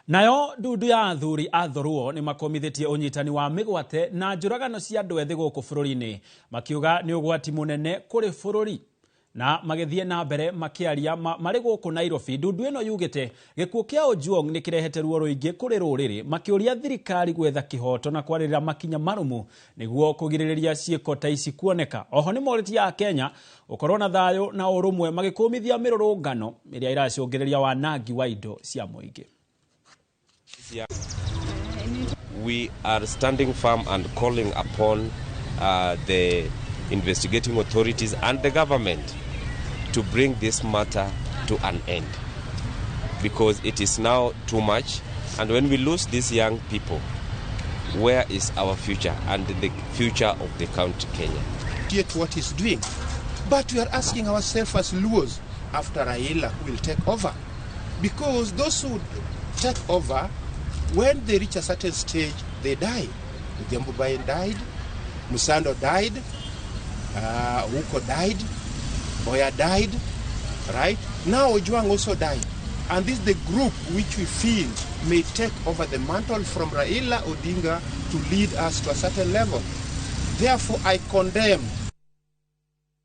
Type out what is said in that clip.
Nayo ndudu ya Athuri a Dholuo ni makomithitie unyitani wa migwate na njuragano cia andu ethi guku bururi-ini makiuga ni ugwati munene kuri bururi na magethie na mbere makiaria mari guku Nairobi. Ndudu ino yugite gikuo kia Ojwang ni kirehete ruo ruingi kuri ruriri makiuria thirikari gwetha kihoto na kwarira makinya marumu niguo kugiririria ciiko ta ici kuoneka. Oho ni moriti ya Kenya ukorwo na thayo na urumwe magikumithia mirurungano iria iracungiriria wanangi wa indo cia muingi. We are standing firm and calling upon the investigating authorities and the government to bring this matter to an end, because it is now too much, and when we lose these young people, where is our future and the future of the country Kenya? Yet what he's doing, but we are asking ourselves as Luos, after Raila will take over, because those who take over, when they reach a certain stage, they die. Ujambubaye died, Musando died, Uko died, Oya died, right? Now Ojwang also died. And this is the group which we feel may take over the mantle from Raila Odinga to lead us to a certain level. Therefore, I condemn